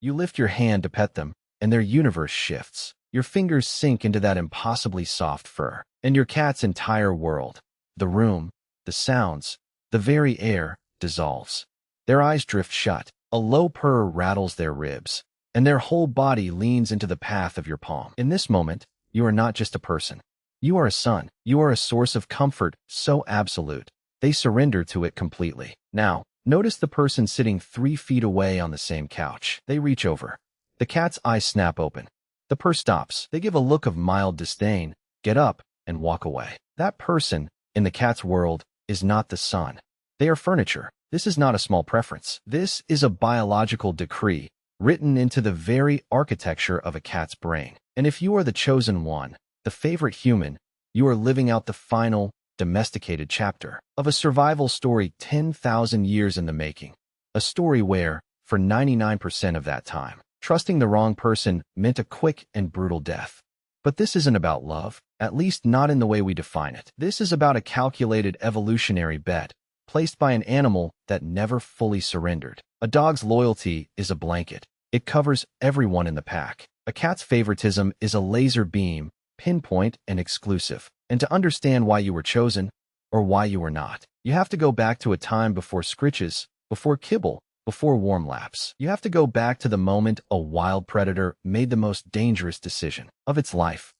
You lift your hand to pet them, and their universe shifts. Your fingers sink into that impossibly soft fur, and your cat's entire world, the room, the sounds, the very air, dissolves. Their eyes drift shut, a low purr rattles their ribs, and their whole body leans into the path of your palm. In this moment, you are not just a person. You are a son. You are a source of comfort so absolute. They surrender to it completely. Now, notice the person sitting 3 feet away on the same couch. They reach over. The cat's eyes snap open. The purr stops. They give a look of mild disdain, get up, and walk away. That person, in the cat's world, is not the son. They are furniture. This is not a small preference. This is a biological decree, written into the very architecture of a cat's brain. And if you are the chosen one, the favorite human, you are living out the final, domesticated chapter of a survival story 10,000 years in the making. A story where, for 99% of that time, trusting the wrong person meant a quick and brutal death. But this isn't about love, at least not in the way we define it. This is about a calculated evolutionary bet, placed by an animal that never fully surrendered. A dog's loyalty is a blanket. It covers everyone in the pack. A cat's favoritism is a laser beam, pinpoint and exclusive. And to understand why you were chosen, or why you were not, you have to go back to a time before scritches, before kibble, before warm laps. You have to go back to the moment a wild predator made the most dangerous decision of its life.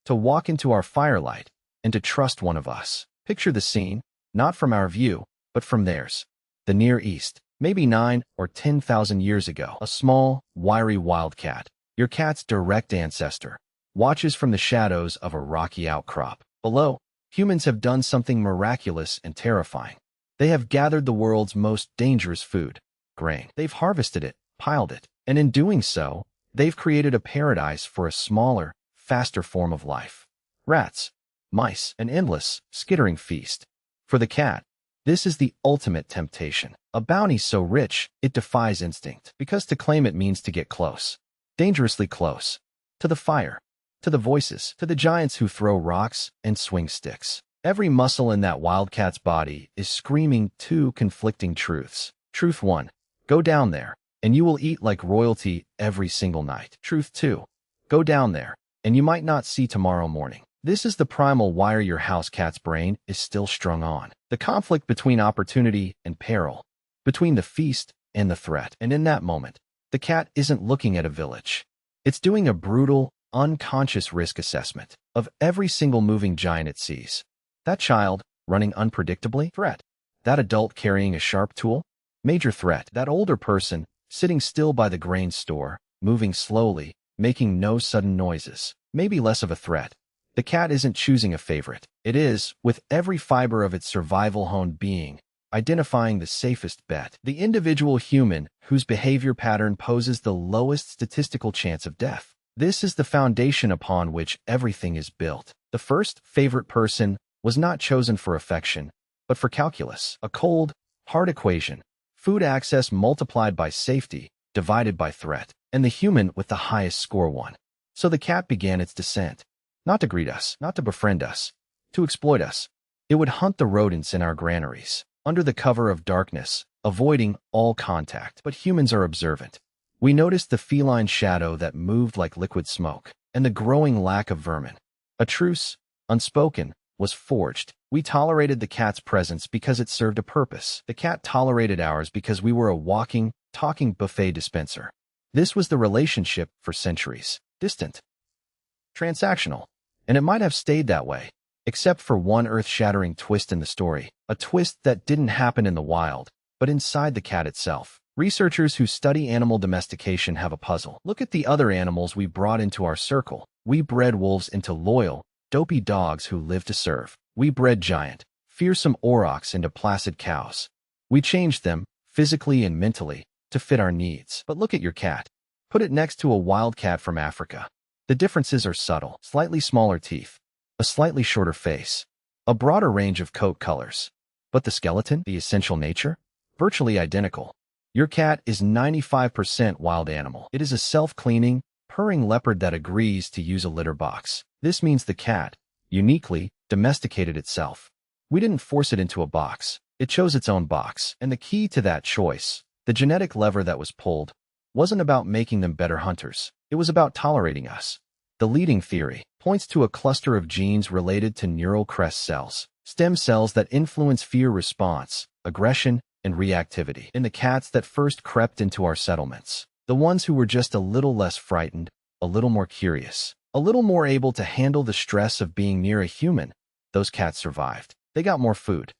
To walk into our firelight, and to trust one of us. Picture the scene, not from our view, but from theirs. The Near East, maybe 9 or 10,000 years ago. A small, wiry wildcat, your cat's direct ancestor, watches from the shadows of a rocky outcrop. Below, humans have done something miraculous and terrifying. They have gathered the world's most dangerous food, grain. They've harvested it, piled it, and in doing so, they've created a paradise for a smaller, faster form of life. Rats, mice, an endless, skittering feast. For the cat, this is the ultimate temptation. A bounty so rich, it defies instinct, because to claim it means to get close, dangerously close, to the fire, to the voices, to the giants who throw rocks and swing sticks. Every muscle in that wildcat's body is screaming 2 conflicting truths. Truth 1, go down there, and you will eat like royalty every single night. Truth 2, go down there, and you might not see tomorrow morning. This is the primal wire your house cat's brain is still strung on. The conflict between opportunity and peril, between the feast and the threat. And in that moment, the cat isn't looking at a village. It's doing a brutal, unconscious risk assessment of every single moving giant it sees. That child, running unpredictably, threat. That adult carrying a sharp tool, major threat. That older person, sitting still by the grain store, moving slowly, making no sudden noises, maybe less of a threat. The cat isn't choosing a favorite. It is, with every fiber of its survival-honed being, identifying the safest bet. The individual human whose behavior pattern poses the lowest statistical chance of death. This is the foundation upon which everything is built. The first favorite person was not chosen for affection, but for calculus. A cold, hard equation. Food access multiplied by safety, divided by threat. And the human with the highest score won. So the cat began its descent. Not to greet us, not to befriend us, to exploit us. It would hunt the rodents in our granaries, under the cover of darkness, avoiding all contact. But humans are observant. We noticed the feline shadow that moved like liquid smoke, and the growing lack of vermin. A truce, unspoken, was forged. We tolerated the cat's presence because it served a purpose. The cat tolerated ours because we were a walking, talking buffet dispenser. This was the relationship for centuries. Distant. Transactional. And it might have stayed that way, except for one earth-shattering twist in the story. A twist that didn't happen in the wild, but inside the cat itself. Researchers who study animal domestication have a puzzle. Look at the other animals we brought into our circle. We bred wolves into loyal, dopey dogs who live to serve. We bred giant, fearsome aurochs into placid cows. We changed them, physically and mentally, to fit our needs. But look at your cat. Put it next to a wild cat from Africa. The differences are subtle. Slightly smaller teeth, a slightly shorter face, a broader range of coat colors. But the skeleton, the essential nature, virtually identical. Your cat is 95% wild animal. It is a self-cleaning, purring leopard that agrees to use a litter box. This means the cat, uniquely, domesticated itself. We didn't force it into a box. It chose its own box. And the key to that choice, the genetic lever that was pulled, wasn't about making them better hunters. It was about tolerating us. The leading theory points to a cluster of genes related to neural crest cells, stem cells that influence fear response, aggression, and reactivity in the cats that first crept into our settlements. The ones who were just a little less frightened, a little more curious, a little more able to handle the stress of being near a human. Those cats survived. They got more food.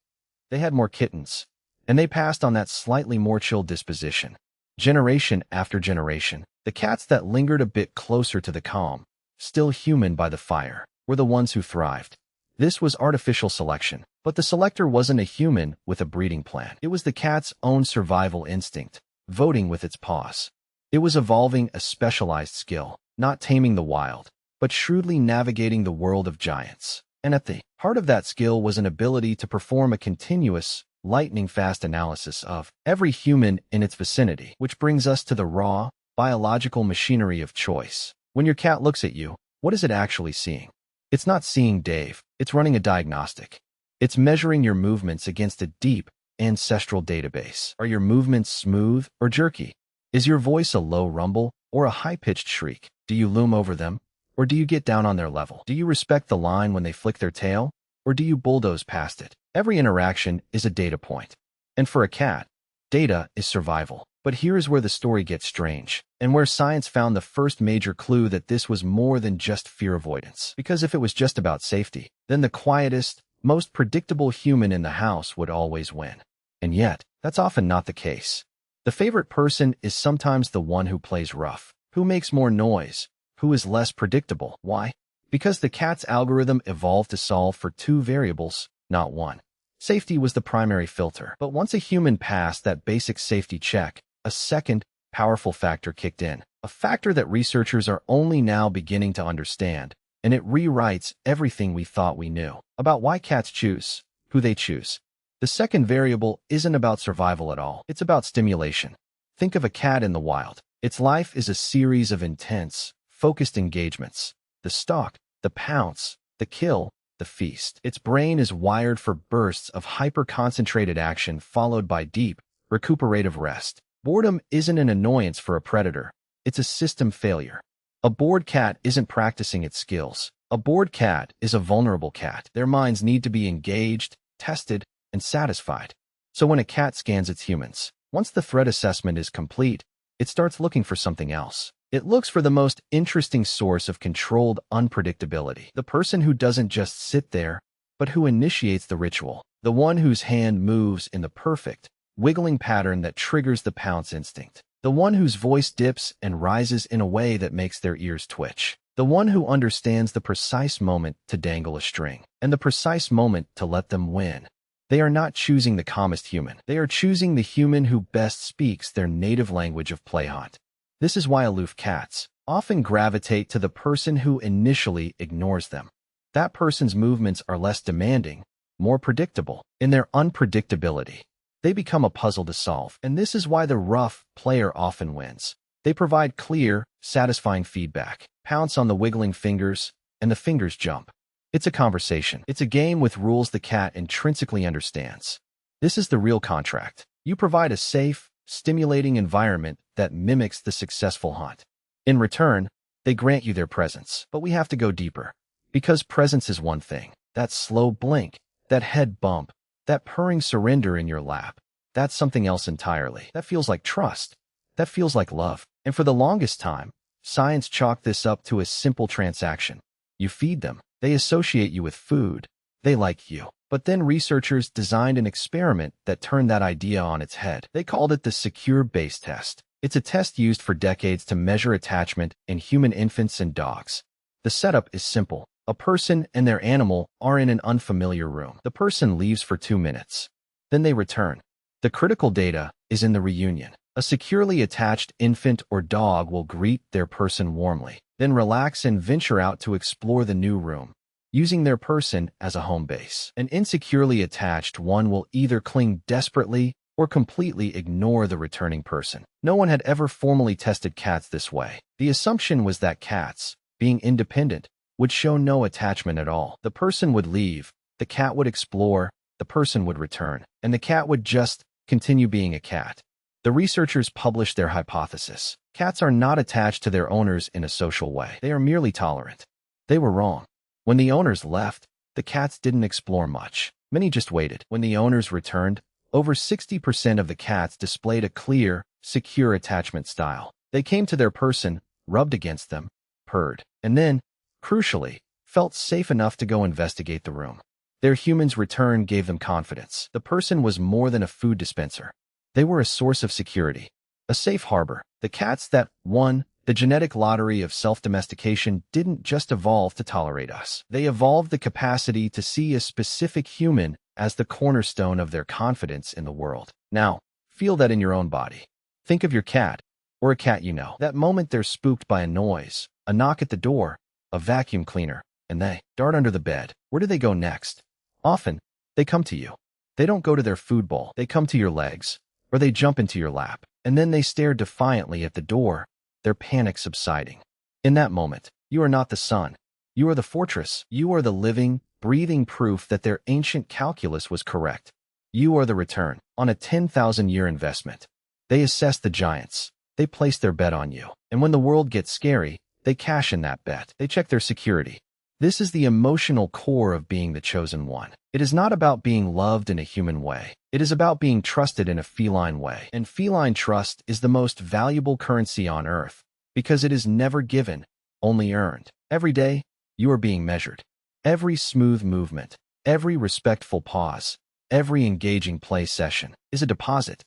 They had more kittens. And they passed on that slightly more chill disposition. Generation after generation, the cats that lingered a bit closer to the calm, still human by the fire, were the ones who thrived. This was artificial selection, but the selector wasn't a human with a breeding plan. It was the cat's own survival instinct, voting with its paws. It was evolving a specialized skill, not taming the wild, but shrewdly navigating the world of giants. And at the heart of that skill was an ability to perform a continuous, lightning-fast analysis of every human in its vicinity, which brings us to the raw, biological machinery of choice. When your cat looks at you, what is it actually seeing? It's not seeing Dave. It's running a diagnostic. It's measuring your movements against a deep, ancestral database. Are your movements smooth or jerky? Is your voice a low rumble or a high-pitched shriek? Do you loom over them, or do you get down on their level? Do you respect the line when they flick their tail, or do you bulldoze past it? Every interaction is a data point. And for a cat, data is survival. But here is where the story gets strange, and where science found the first major clue that this was more than just fear avoidance. Because if it was just about safety, then the quietest, most predictable human in the house would always win. And yet, that's often not the case. The favorite person is sometimes the one who plays rough, who makes more noise, who is less predictable. Why? Because the cat's algorithm evolved to solve for two variables, not one. Safety was the primary filter. But once a human passed that basic safety check, a second, powerful factor kicked in. A factor that researchers are only now beginning to understand, and it rewrites everything we thought we knew about why cats choose who they choose. The second variable isn't about survival at all. It's about stimulation. Think of a cat in the wild. Its life is a series of intense, focused engagements. The stalk, the pounce, the kill, the feast. Its brain is wired for bursts of hyper-concentrated action followed by deep, recuperative rest. Boredom isn't an annoyance for a predator. It's a system failure. A bored cat isn't practicing its skills. A bored cat is a vulnerable cat. Their minds need to be engaged, tested, and satisfied. So when a cat scans its humans, once the threat assessment is complete, it starts looking for something else. It looks for the most interesting source of controlled unpredictability. The person who doesn't just sit there, but who initiates the ritual. The one whose hand moves in the perfect, wiggling pattern that triggers the pounce instinct. The one whose voice dips and rises in a way that makes their ears twitch. The one who understands the precise moment to dangle a string, and the precise moment to let them win. They are not choosing the calmest human. They are choosing the human who best speaks their native language of play hunt. This is why aloof cats often gravitate to the person who initially ignores them. That person's movements are less demanding, more predictable. In their unpredictability, they become a puzzle to solve. And this is why the rough player often wins. They provide clear, satisfying feedback. Pounce on the wiggling fingers, and the fingers jump. It's a conversation. It's a game with rules the cat intrinsically understands. This is the real contract. You provide a safe, stimulating environment that mimics the successful hunt. In return, they grant you their presence. But we have to go deeper. Because presence is one thing. That slow blink, that head bump, that purring surrender in your lap, that's something else entirely. That feels like trust. That feels like love. And for the longest time, science chalked this up to a simple transaction. You feed them. They associate you with food. They like you. But then researchers designed an experiment that turned that idea on its head. They called it the secure base test. It's a test used for decades to measure attachment in human infants and dogs. The setup is simple. A person and their animal are in an unfamiliar room. The person leaves for 2 minutes. Then they return. The critical data is in the reunion. A securely attached infant or dog will greet their person warmly, then relax and venture out to explore the new room, using their person as a home base. An insecurely attached one will either cling desperately or completely ignore the returning person. No one had ever formally tested cats this way. The assumption was that cats, being independent, would show no attachment at all. The person would leave, the cat would explore, the person would return, and the cat would just continue being a cat. The researchers published their hypothesis. Cats are not attached to their owners in a social way. They are merely tolerant. They were wrong. When the owners left, the cats didn't explore much. Many just waited. When the owners returned, over 60% of the cats displayed a clear, secure attachment style. They came to their person, rubbed against them, purred, and then, crucially, felt safe enough to go investigate the room. Their human's return gave them confidence. The person was more than a food dispenser. They were a source of security, a safe harbor. The cats that won the genetic lottery of self-domestication didn't just evolve to tolerate us. They evolved the capacity to see a specific human as the cornerstone of their confidence in the world. Now, feel that in your own body. Think of your cat, or a cat you know. That moment they're spooked by a noise, a knock at the door, a vacuum cleaner, and they dart under the bed. Where do they go next? Often, they come to you. They don't go to their food bowl. They come to your legs, or they jump into your lap, and then they stare defiantly at the door, their panic subsiding. In that moment, you are not the sun. You are the fortress. You are the living, breathing proof that their ancient calculus was correct. You are the return on a 10,000-year investment. They assess the giants. They place their bet on you. And when the world gets scary, they cash in that bet. They check their security. This is the emotional core of being the chosen one. It is not about being loved in a human way. It is about being trusted in a feline way. And feline trust is the most valuable currency on earth because it is never given, only earned. Every day, you are being measured. Every smooth movement, every respectful pause, every engaging play session is a deposit.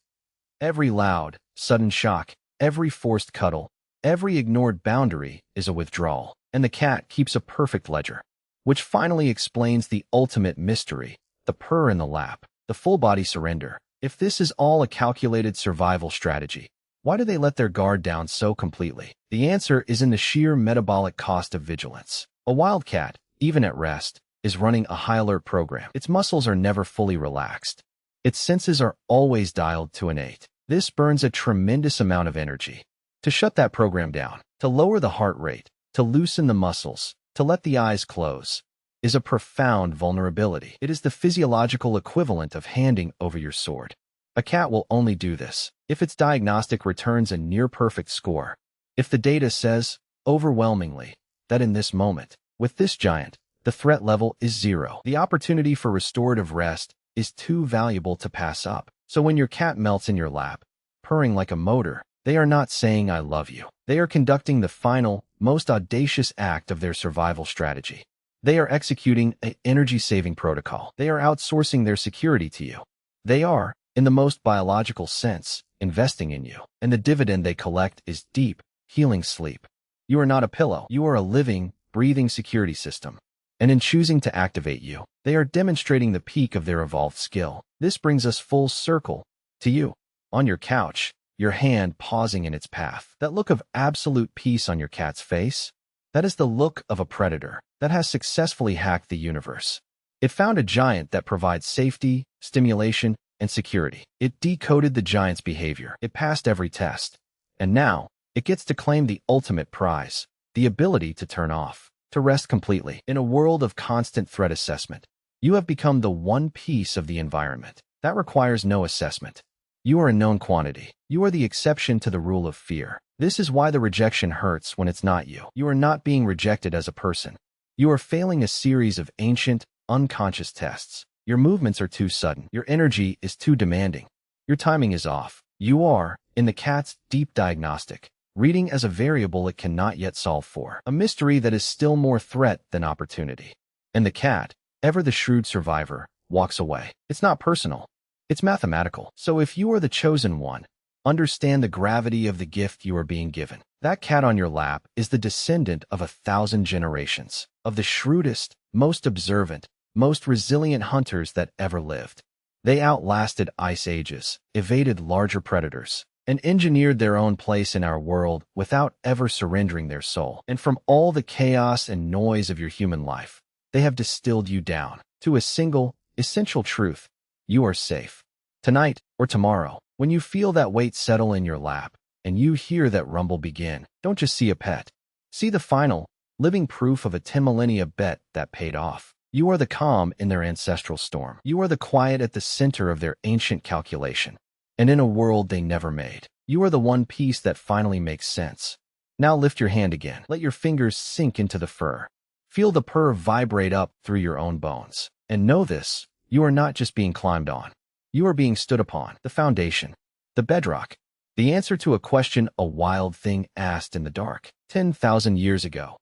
Every loud, sudden shock, every forced cuddle, every ignored boundary is a withdrawal. And the cat keeps a perfect ledger, which finally explains the ultimate mystery, the purr in the lap, the full-body surrender. If this is all a calculated survival strategy, why do they let their guard down so completely? The answer is in the sheer metabolic cost of vigilance. A wild cat, even at rest, is running a high-alert program. Its muscles are never fully relaxed. Its senses are always dialed to an 8. This burns a tremendous amount of energy. To shut that program down, to lower the heart rate, to loosen the muscles, to let the eyes close, is a profound vulnerability. It is the physiological equivalent of handing over your sword. A cat will only do this if its diagnostic returns a near-perfect score. If the data says, overwhelmingly, that in this moment, with this giant, the threat level is 0. The opportunity for restorative rest is too valuable to pass up. So when your cat melts in your lap, purring like a motor, they are not saying I love you. They are conducting the final, most audacious act of their survival strategy. They are executing an energy-saving protocol. They are outsourcing their security to you. They are, in the most biological sense, investing in you. And the dividend they collect is deep, healing sleep. You are not a pillow. You are a living, breathing security system. And in choosing to activate you, they are demonstrating the peak of their evolved skill. This brings us full circle to you, on your couch, your hand pausing in its path. That look of absolute peace on your cat's face, that is the look of a predator that has successfully hacked the universe. It found a giant that provides safety, stimulation, and security. It decoded the giant's behavior. It passed every test. And now, it gets to claim the ultimate prize, the ability to turn off, to rest completely. In a world of constant threat assessment, you have become the one piece of the environment that requires no assessment. You are a known quantity. You are the exception to the rule of fear. This is why the rejection hurts when it's not you. You are not being rejected as a person. You are failing a series of ancient, unconscious tests. Your movements are too sudden. Your energy is too demanding. Your timing is off. You are, in the cat's deep diagnostic, reading as a variable it cannot yet solve for, a mystery that is still more threat than opportunity. And the cat, ever the shrewd survivor, walks away. It's not personal. It's mathematical. So if you are the chosen one, understand the gravity of the gift you are being given. That cat on your lap is the descendant of 1,000 generations, of the shrewdest, most observant, most resilient hunters that ever lived. They outlasted ice ages, evaded larger predators, and engineered their own place in our world without ever surrendering their soul. And from all the chaos and noise of your human life, they have distilled you down to a single, essential truth. You are safe. Tonight or tomorrow, when you feel that weight settle in your lap and you hear that rumble begin, don't just see a pet. See the final, living proof of a 10 millennia bet that paid off. You are the calm in their ancestral storm. You are the quiet at the center of their ancient calculation. and in a world they never made. You are the one piece that finally makes sense. Now lift your hand again. Let your fingers sink into the fur. Feel the purr vibrate up through your own bones. And know this, you are not just being climbed on. You are being stood upon, the foundation, the bedrock, the answer to a question a wild thing asked in the dark 10,000 years ago.